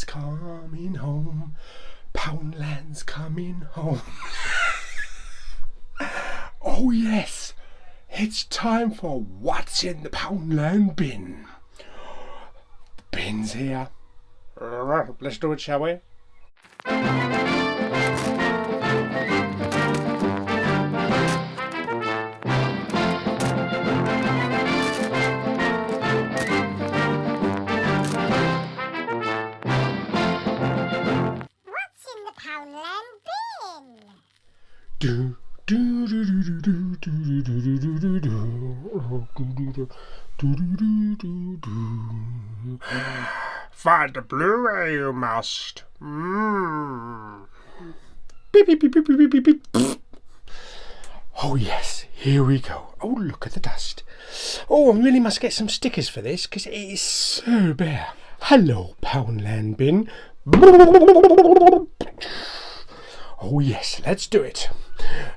Poundland's coming home. Poundland's coming home. Oh yes, it's time for What's in the Poundland bin. The bin's here. Let's do it, shall we? Poundland bin. Do do do do do do do do do do do do. Find the Blu-ray, you must. Beep beep beep beep beep beep beep. Oh yes, here we go. Oh, look at the dust. Oh, I really must get some stickers for this because it is so bare. Hello, Poundland bin. Oh yes, let's do it.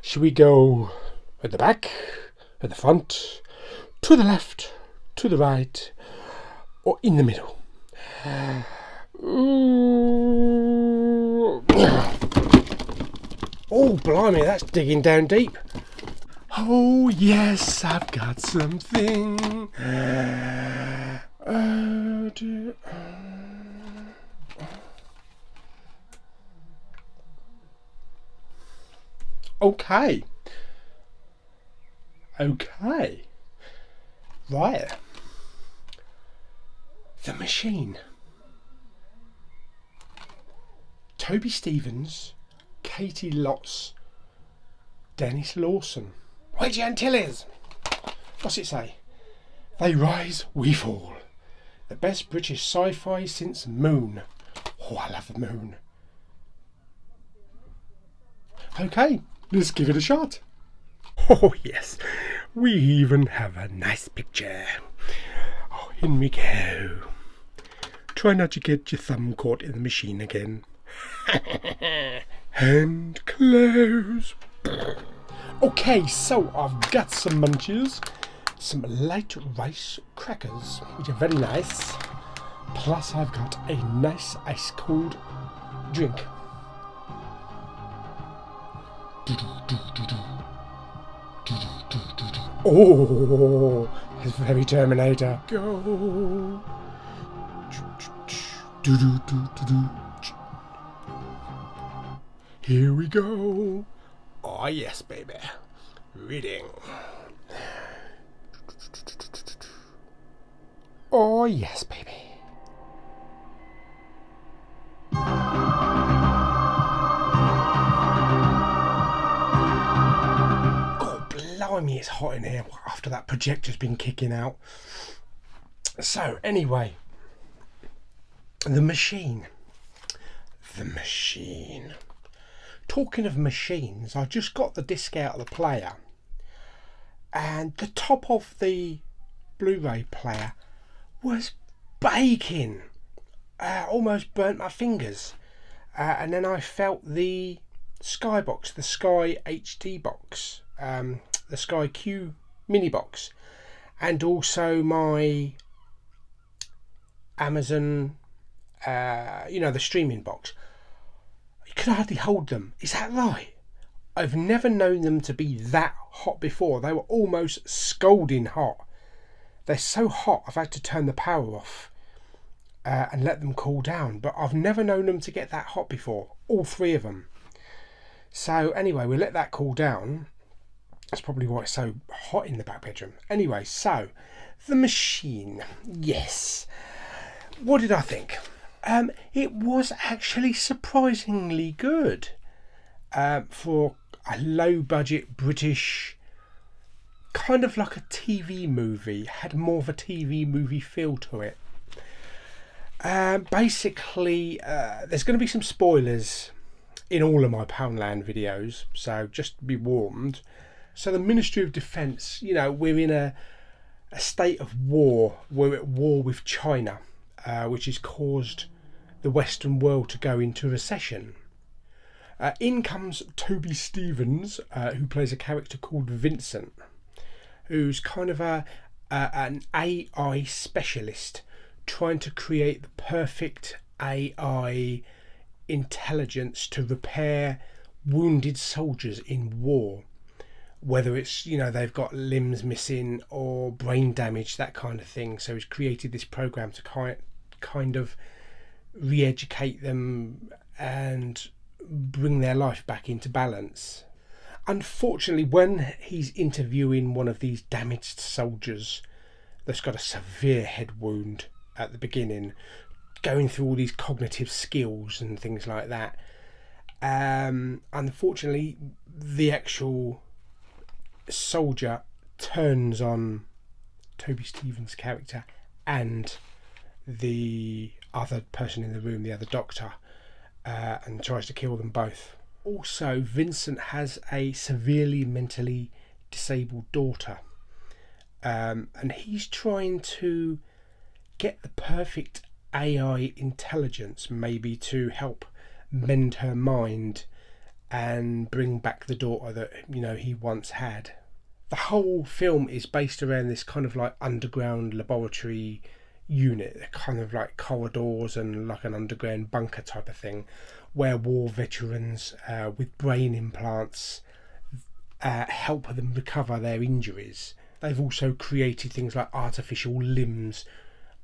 Shall we go at the back, at the front, to the left, to the right, or in the middle? Oh blimey, that's digging down deep. Oh yes, I've got something. Okay. Right. The Machine. Toby Stephens, Katie Lotz, Dennis Lawson. Wedgie Antilles. What's it say? They rise, we fall. The best British sci-fi since Moon. Oh, I love the Moon. Okay, let's give it a shot. Oh yes, we even have a nice picture. Oh, in we go. Try not to get your thumb caught in the machine again. And close. Okay, so I've got some munchies, some light rice crackers, which are very nice. Plus I've got a nice ice cold drink. Oh, it's very Terminator. Go. Here we go. Oh yes, baby. Reading. Oh yes, baby. Blimey, it's hot in here after that projector's been kicking out. So anyway, The Machine. The Machine. Talking of machines, I just got the disc out of the player and the top of the Blu-ray player was baking. Almost burnt my fingers. And then I felt the Sky box, the Sky HD box, the Sky Q mini box, and also my Amazon, the streaming box. You could hardly hold them. Is that right? I've never known them to be that hot before. They were almost scalding hot. They're so hot I've had to turn the power off and let them cool down. But I've never known them to get that hot before. All three of them. So anyway, we let that cool down. That's probably why it's so hot in the back bedroom. Anyway, so The Machine. Yes. What did I think? It was actually surprisingly good for a low-budget British, kind of like a TV movie. Had more of a TV movie feel to it. Basically, there's going to be some spoilers in all of my Poundland videos, so just be warned. So the Ministry of Defence, we're in a state of war. We're at war with China, which has caused the Western world to go into recession. In comes Toby Stephens, who plays a character called Vincent, who's kind of an AI specialist trying to create the perfect AI intelligence to repair wounded soldiers in war, whether it's, you know, they've got limbs missing or brain damage, that kind of thing. So he's created this program to kind of re-educate them and bring their life back into balance. Unfortunately, when he's interviewing one of these damaged soldiers that's got a severe head wound at the beginning, going through all these cognitive skills and things like that, unfortunately the actual soldier turns on Toby Stephens' character and the other person in the room, the other doctor, and tries to kill them both. Also, Vincent has a severely mentally disabled daughter, and he's trying to get the perfect AI intelligence, maybe to help mend her mind and bring back the daughter that, you know, he once had. The whole film is based around this kind of like underground laboratory unit, kind of like corridors and like an underground bunker type of thing, where war veterans with brain implants help them recover their injuries. They've also created things like artificial limbs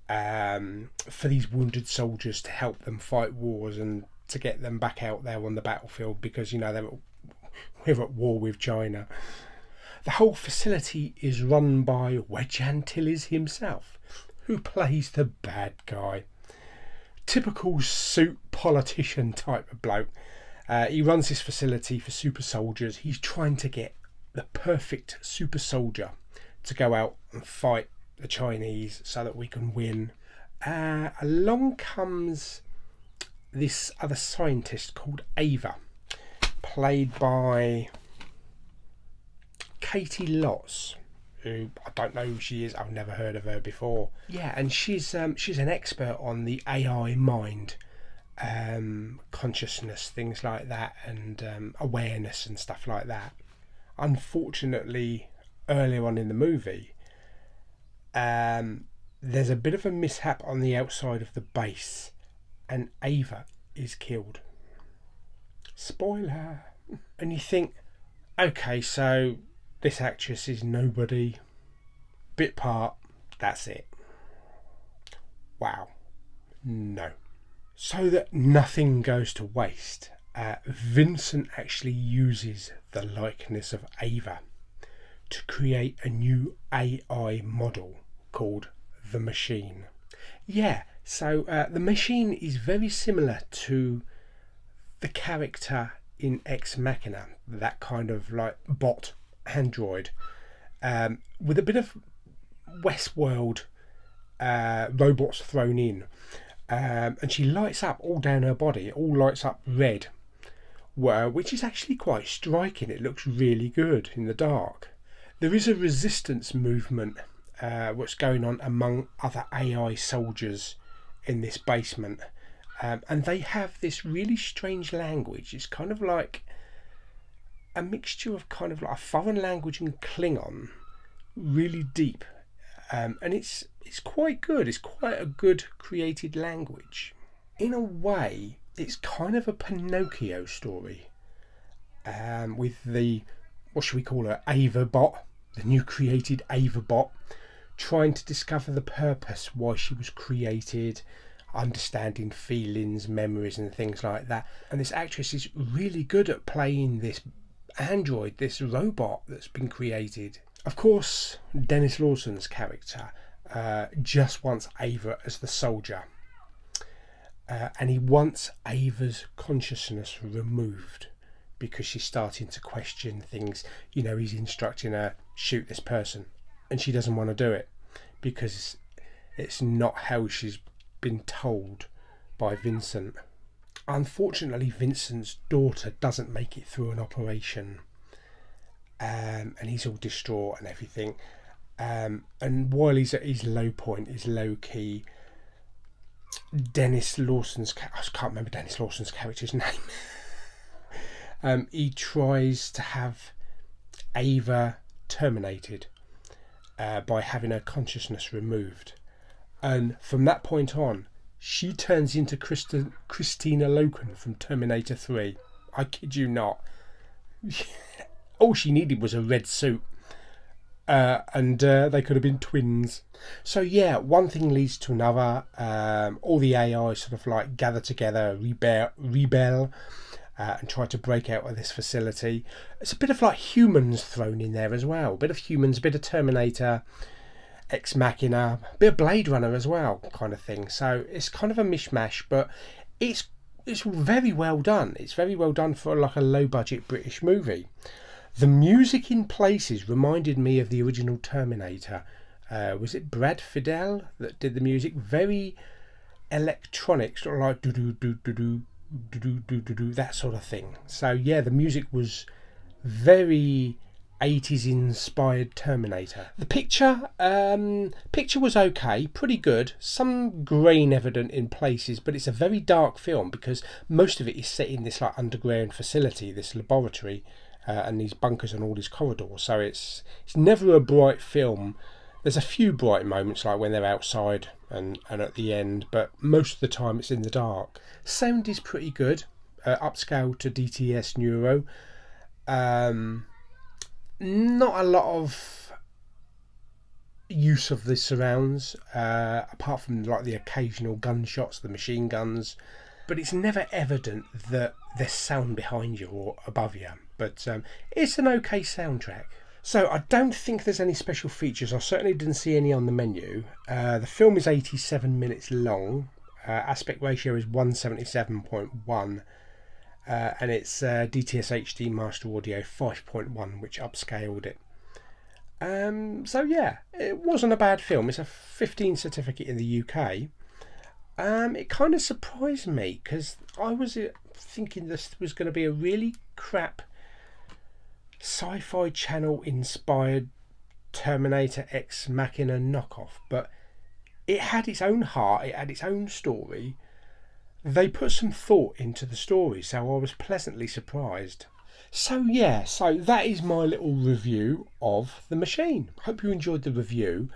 for these wounded soldiers to help them fight wars and to get them back out there on the battlefield, because, you know, we're at war with China. The whole facility is run by Wedge Antilles himself, who plays the bad guy. Typical suit politician type of bloke. He runs this facility for super soldiers. He's trying to get the perfect super soldier to go out and fight the Chinese so that we can win. Along comes this other scientist called Ava, played by Katie Lotz, who I don't know who she is. I've never heard of her before. Yeah, and she's an expert on the AI mind, consciousness, things like that, and awareness and stuff like that. Unfortunately, earlier on in the movie, there's a bit of a mishap on the outside of the base, and Ava is killed. Spoiler. And you think, okay, so this actress is nobody, bit part, that's it. Wow. No. So that nothing goes to waste, Vincent actually uses the likeness of Ava to create a new AI model called the Machine. Yeah, so the Machine is very similar to the character in Ex Machina, that kind of like bot android, with a bit of Westworld robots thrown in, and she lights up all down her body. It all lights up red, which is actually quite striking. It looks really good in the dark. There is a resistance movement what's going on among other AI soldiers in this basement, and they have this really strange language. It's kind of like a mixture of kind of like a foreign language and Klingon, really deep, and it's quite good. It's quite a good created language. In a way, it's kind of a Pinocchio story, with the, what should we call her, Ava bot, the new created Ava bot, trying to discover the purpose why she was created, understanding feelings, memories and things like that. And this actress is really good at playing this android, this robot that's been created. Of course, Dennis Lawson's character just wants Ava as the soldier, and he wants Ava's consciousness removed because she's starting to question things. You know, he's instructing her, shoot this person, and she doesn't want to do it because it's not how she's been told by Vincent. Unfortunately, Vincent's daughter doesn't make it through an operation, and he's all distraught and everything. And while he's at his low point, his low key, Dennis Lawson's, I can't remember Dennis Lawson's character's name. He tries to have Ava terminated by having her consciousness removed, and from that point on, she turns into Christina Loken from Terminator 3. I kid you not. All she needed was a red suit. And they could have been twins. So yeah, one thing leads to another. All the AI sort of like gather together, rebel and try to break out of this facility. It's a bit of like Humans thrown in there as well. A bit of Humans, a bit of Terminator, Ex Machina, a bit of Blade Runner as well, kind of thing. So it's kind of a mishmash, but it's very well done. It's very well done for like a low budget British movie. The music in places reminded me of the original Terminator. Was it Brad Fiedel that did the music? Very electronic, sort of like do-do-do-do-do, do-do-do-do-do, that sort of thing. So yeah, the music was very 80s inspired Terminator. The picture was okay, pretty good. Some grain evident in places, but it's a very dark film because most of it is set in this like underground facility, this laboratory. And these bunkers and all these corridors, so it's never a bright film. There's a few bright moments like when they're outside and at the end, but most of the time it's in the dark. Sound is pretty good, upscale to DTS Neuro. Not a lot of use of the surrounds, apart from like the occasional gunshots, the machine guns, but it's never evident that there's sound behind you or above you. But it's an okay soundtrack. So I don't think there's any special features. I certainly didn't see any on the menu. The film is 87 minutes long. Aspect ratio is 177.1. And it's DTS HD Master Audio 5.1, which upscaled it. So yeah, it wasn't a bad film. It's a 15 certificate in the UK. It kind of surprised me because I was thinking this was going to be a really crap Sci-Fi Channel inspired Terminator Ex Machina knockoff, but it had its own heart, it had its own story. They put some thought into the story, so I was pleasantly surprised. So yeah, so that is my little review of The Machine. Hope you enjoyed the review.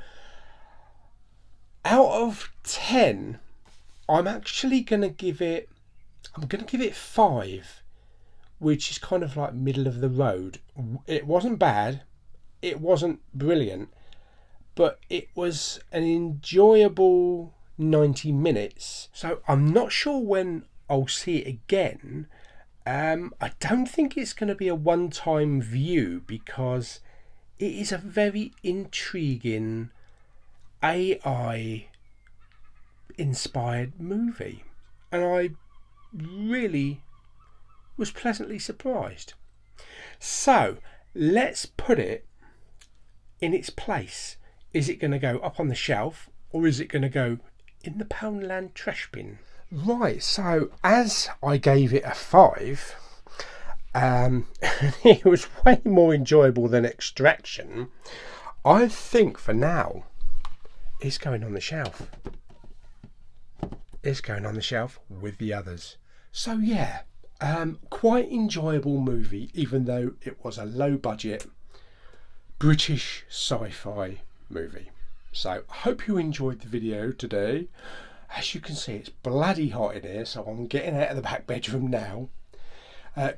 Out of 10, I'm actually going to give it 5. Which is kind of like middle of the road. It wasn't bad, it wasn't brilliant, but it was an enjoyable 90 minutes. So I'm not sure when I'll see it again. I don't think it's going to be a one-time view because it is a very intriguing AI inspired movie, and I really was pleasantly surprised. So let's put it in its place. Is it going to go up on the shelf or is it going to go in the Poundland trash bin? Right, so as I gave it a 5, it was way more enjoyable than Extraction. I think for now it's going on the shelf. It's going on the shelf with the others. So yeah, quite enjoyable movie, even though it was a low budget British sci-fi movie. So I hope you enjoyed the video today. As you can see, it's bloody hot in here, so I'm getting out of the back bedroom now.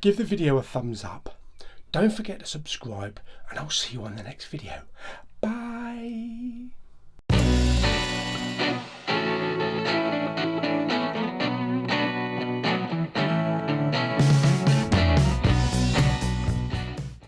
Give the video a thumbs up. Don't forget to subscribe, and I'll see you on the next video.